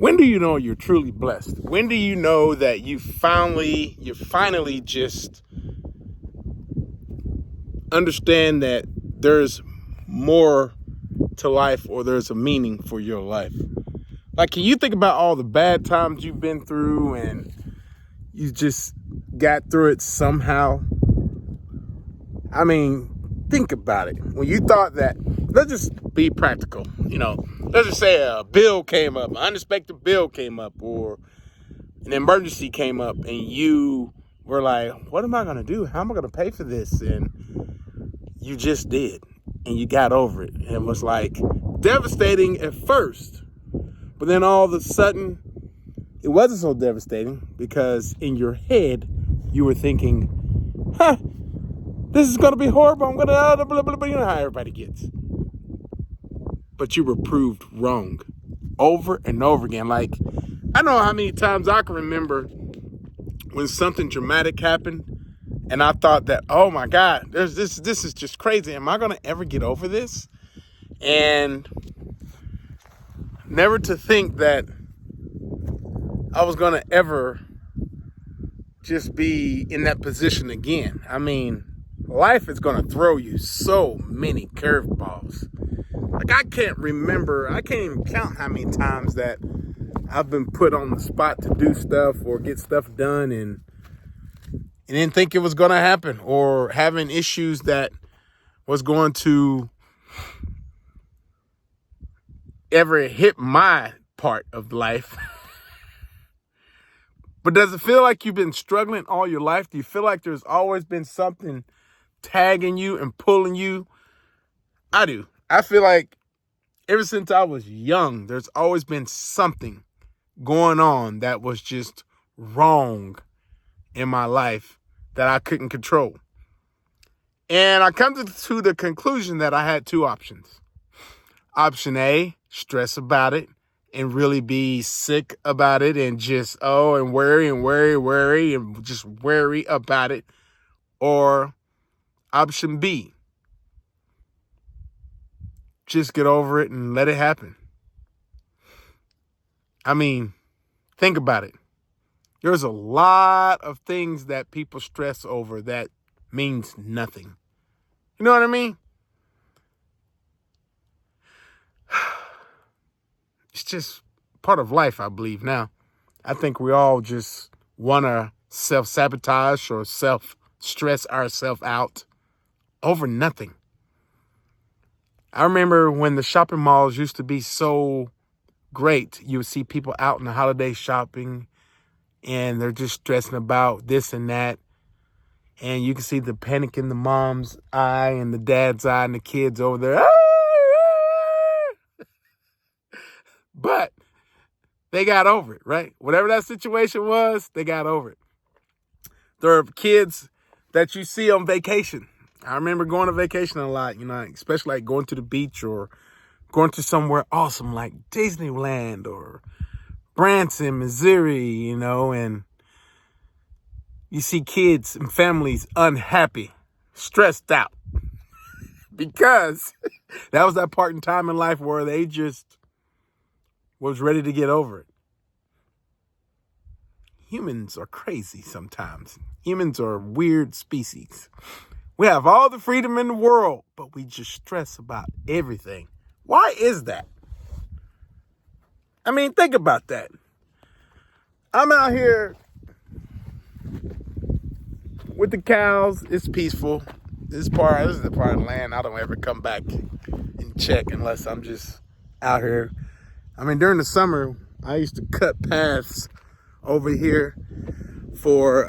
When do you know you're truly blessed? When do you know that you finally just understand that there's more to life, or there's a meaning for your life? Like, can you think about all the bad times you've been through and you just got through it somehow? I mean, think about it. When you thought that, let's just be practical, let's just say a bill came up, an unexpected bill came up, or an emergency came up, and you were like, what am I going to do? How am I going to pay for this? And you just did, and you got over it. And it was like devastating at first, but then all of a sudden, it wasn't so devastating, because in your head, you were thinking, this is going to be horrible. I'm going to, blah, blah, blah, you know how everybody gets. But you were proved wrong over and over again. Like, I know how many times I can remember when something dramatic happened, and I thought that, oh my God, this is just crazy. Am I going to ever get over this? And never to think that I was going to ever just be in that position again. I mean, life is going to throw you so many curveballs. Like, I can't even count how many times that I've been put on the spot to do stuff or get stuff done and didn't think it was going to happen, or having issues that was going to ever hit my part of life. But does it feel like you've been struggling all your life? Do you feel like there's always been something tagging you and pulling you? I do. I feel like ever since I was young, there's always been something going on that was just wrong in my life that I couldn't control. And I come to the conclusion that I had two options. Option A, stress about it and really be sick about it and just, and worry and just worry about it. Or option B, just get over it and let it happen. I mean, think about it. There's a lot of things that people stress over that means nothing. You know what I mean? It's just part of life, I believe now. I think we all just want to self-sabotage or self-stress ourselves out over nothing. I remember when the shopping malls used to be so great. You would see people out in the holiday shopping, and they're just stressing about this and that. And you can see the panic in the mom's eye and the dad's eye and the kids over there. But they got over it, right? Whatever that situation was, they got over it. There are kids that you see on vacation. I remember going to vacation a lot, especially like going to the beach or going to somewhere awesome like Disneyland or Branson, Missouri, and you see kids and families unhappy, stressed out, because that was that part in time in life where they just was ready to get over it. Humans are crazy sometimes. Humans are a weird species. We have all the freedom in the world, but we just stress about everything. Why is that? I mean, think about that. I'm out here with the cows. It's peaceful. This is the part of the land I don't ever come back and check unless I'm just out here. I mean, during the summer, I used to cut paths over here for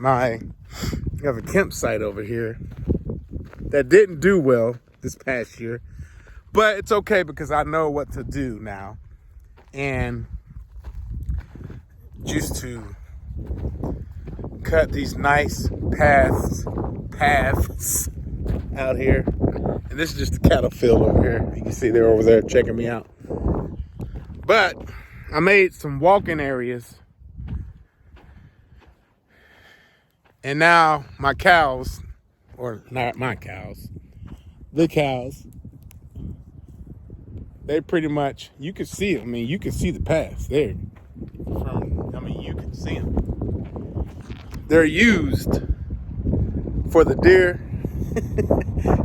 I have a campsite over here that didn't do well this past year, but it's okay because I know what to do now, and used to cut these nice paths out here. And this is just the cattle field over here. You can see they're over there checking me out. But I made some walking areas. And now my cows, or not my cows, the cows, they pretty much, you can see it. I mean, you can see the paths there. You can see them. They're used for the deer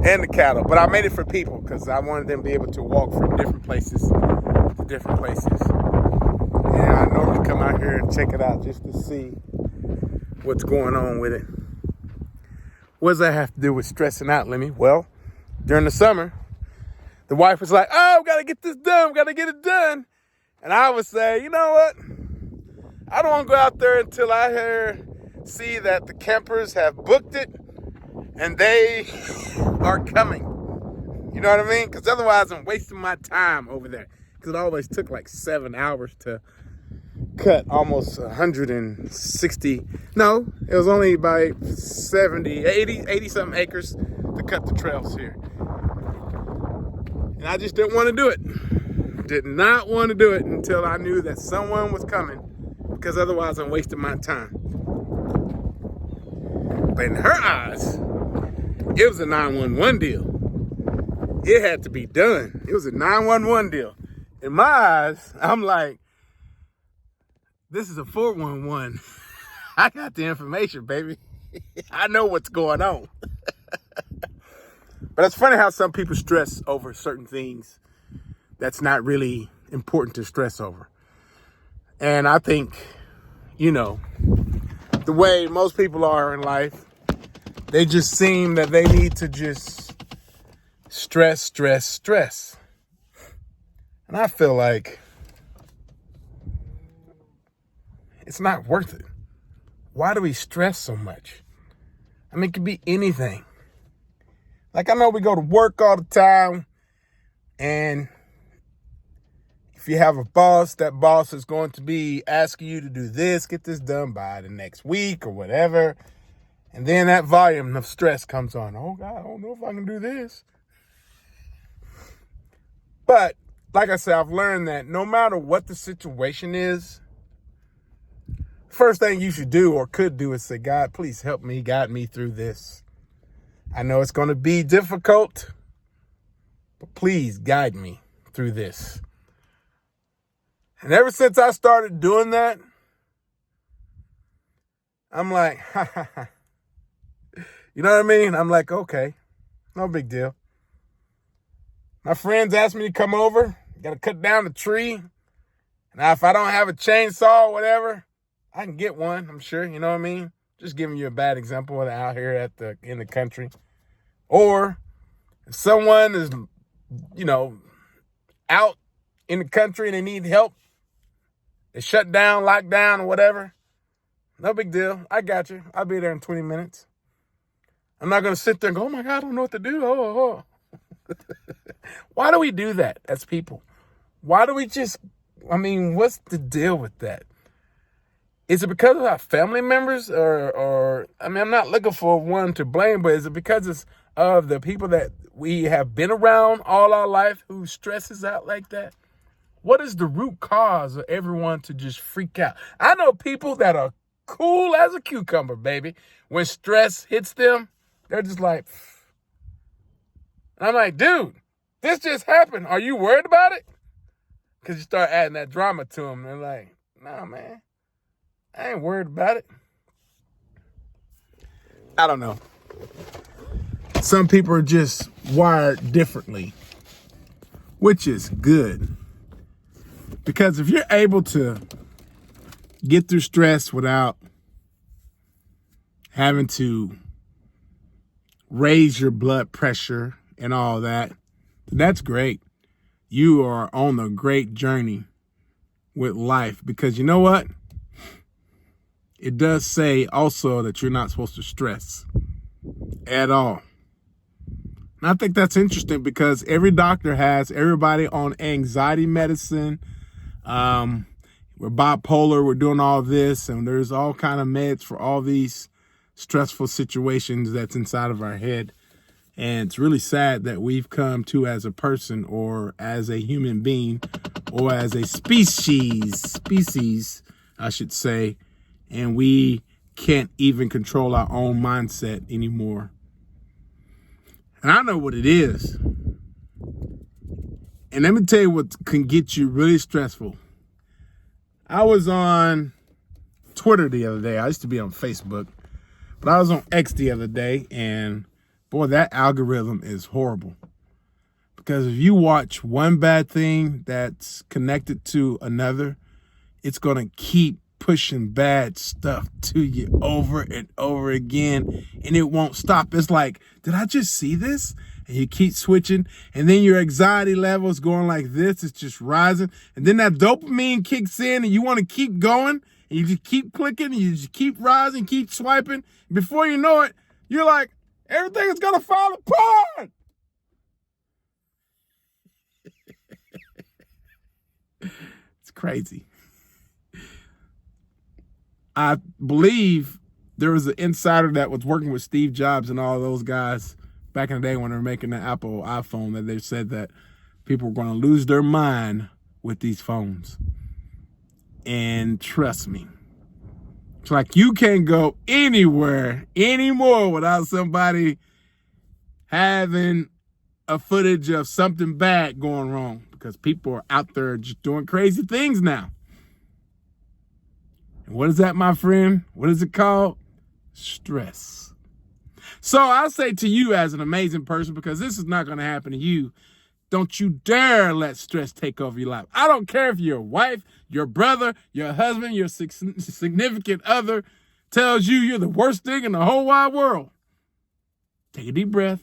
and the cattle. But I made it for people because I wanted them to be able to walk from different places to different places. And I normally come out here and check it out just to see what's going on with it. What does that have to do with stressing out, Lemmy? Well, during the summer, the wife was like, oh, we got to get this done. We got to get it done. And I would say, you know what? I don't want to go out there until I see that the campers have booked it and they are coming. You know what I mean? Because otherwise I'm wasting my time over there. Because it always took like 7 hours to cut almost 160. No, it was only about 80 something acres to cut the trails here. And I just didn't want to do it. Did not want to do it until I knew that someone was coming, because otherwise I'm wasting my time. But in her eyes, it was a 911 deal. It had to be done. It was a 911 deal. In my eyes, I'm like, this is a 411. I got the information, baby. I know what's going on. But it's funny how some people stress over certain things that's not really important to stress over. And I think, the way most people are in life, they just seem that they need to just stress. And I feel like it's not worth it. Why do we stress so much? I mean, it could be anything. Like, I know we go to work all the time, and if you have a boss, that boss is going to be asking you to do this, get this done by the next week or whatever. And then that volume of stress comes on. Oh, God, I don't know if I can do this. But like I said, I've learned that no matter what the situation is, first thing you should do or could do is say, God, please help me, guide me through this. I know it's going to be difficult, but please guide me through this. And ever since I started doing that, I'm like, you know what I mean? I'm like, okay, no big deal. My friends asked me to come over. Got to cut down the tree. Now, if I don't have a chainsaw or whatever, I can get one, I'm sure. You know what I mean? Just giving you a bad example out here in the country. Or if someone is, out in the country and they need help, they shut down, locked down, or whatever, no big deal. I got you. I'll be there in 20 minutes. I'm not going to sit there and go, oh, my God, I don't know what to do. Oh. Why do we do that as people? Why do we what's the deal with that? Is it because of our family members or I'm not looking for one to blame, but is it because of the people that we have been around all our life who stresses out like that? What is the root cause of everyone to just freak out? I know people that are cool as a cucumber, baby. When stress hits them, they're just like, pfft. And I'm like, dude, this just happened. Are you worried about it? Because you start adding that drama to them. They're like, nah, man, I ain't worried about it. I don't know. Some people are just wired differently, which is good. Because if you're able to get through stress without having to raise your blood pressure and all that, that's great. You are on a great journey with life, because you know what? It does say also that you're not supposed to stress at all. And I think that's interesting because every doctor has everybody on anxiety medicine. We're bipolar, we're doing all this, and there's all kind of meds for all these stressful situations that's inside of our head. And it's really sad that we've come to, as a person or as a human being or as a species, I should say, and we can't even control our own mindset anymore. And I know what it is. And let me tell you what can get you really stressful. I was on Twitter the other day. I used to be on Facebook, but I was on X the other day, and boy, that algorithm is horrible. Because if you watch one bad thing that's connected to another, it's going to keep pushing bad stuff to you over and over again, and it won't stop. It's like, did I just see this? And you keep switching, and then your anxiety level is going like this. It's just rising, and then that dopamine kicks in, and you want to keep going, and you just keep clicking, and you just keep rising, keep swiping. Before you know it, you're like, everything is going to fall apart. It's crazy. I believe there was an insider that was working with Steve Jobs and all those guys back in the day when they were making the Apple iPhone, that they said that people were going to lose their mind with these phones. And trust me, it's like you can't go anywhere anymore without somebody having a footage of something bad going wrong, because people are out there just doing crazy things now. And what is that, my friend? What is it called? Stress. So I say to you as an amazing person, because this is not going to happen to you, don't you dare let stress take over your life. I don't care if your wife, your brother, your husband, your significant other tells you you're the worst thing in the whole wide world. Take a deep breath.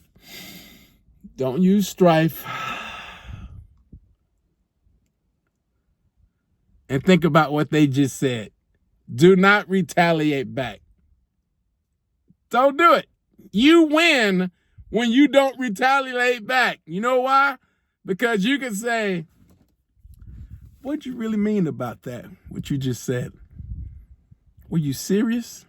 Don't use strife. And think about what they just said. Do not retaliate back. Don't do it. You win when you don't retaliate back. You know why? Because you can say, what'd you really mean about that, what you just said? Were you serious?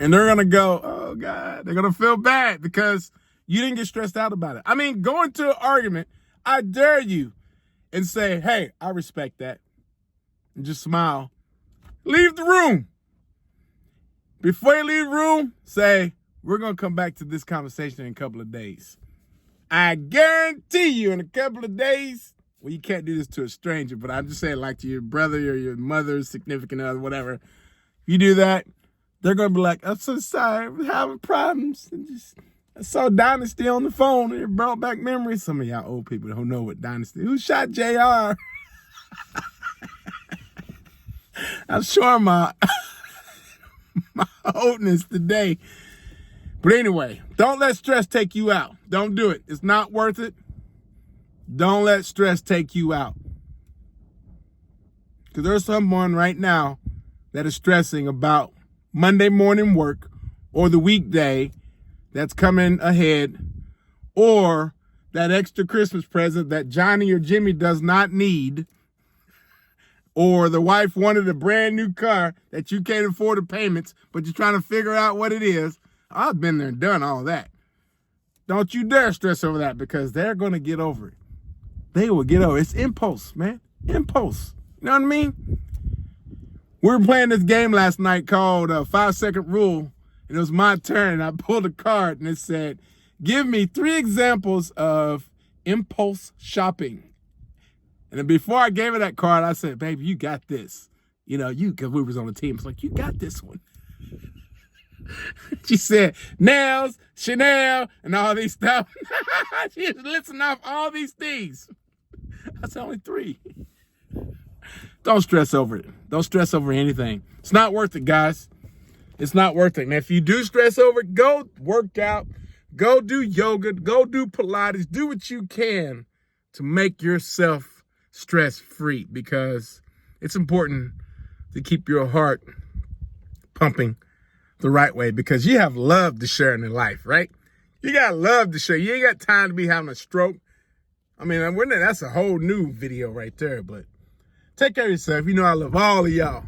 And they're going to go, oh, God. They're going to feel bad because you didn't get stressed out about it. I mean, go into an argument, I dare you, and say, hey, I respect that. And just smile. Leave the room. Before you leave the room, say, we're going to come back to this conversation in a couple of days. I guarantee you in a couple of days, well, you can't do this to a stranger, but I'm just saying, like to your brother or your mother, significant other, whatever. If you do that, they're going to be like, I'm so sorry, I'm having problems. I saw Dynasty on the phone, and it brought back memories. Some of y'all old people don't know what Dynasty. Who shot JR? I'm showing my oldness today. But anyway, don't let stress take you out. Don't do it. It's not worth it. Don't let stress take you out. Because there's someone right now that is stressing about Monday morning work, or the weekday that's coming ahead, or that extra Christmas present that Johnny or Jimmy does not need, or the wife wanted a brand new car that you can't afford the payments, but you're trying to figure out what it is. I've been there and done all that. Don't you dare stress over that, because they're going to get over it. They will get over it. It's impulse, man. Impulse. You know what I mean? We were playing this game last night called 5-Second Rule, and it was my turn, and I pulled a card, and it said, give me 3 examples of impulse shopping. And then before I gave her that card, I said, baby, you got this. You know, because we was on the team. It's like, you got this one. She said, nails, Chanel, and all these stuff. She was listing off all these things. I said, only 3. Don't stress over it. Don't stress over anything. It's not worth it, guys. It's not worth it. And if you do stress over it, go work out, go do yoga, go do Pilates, do what you can to make yourself stress-free, because it's important to keep your heart pumping the right way, because you have love to share in your life, right? You got love to share. You ain't got time to be having a stroke. I mean, that's a whole new video right there, but take care of yourself. You know I love all of y'all.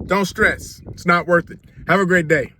Don't stress. It's not worth it. Have a great day.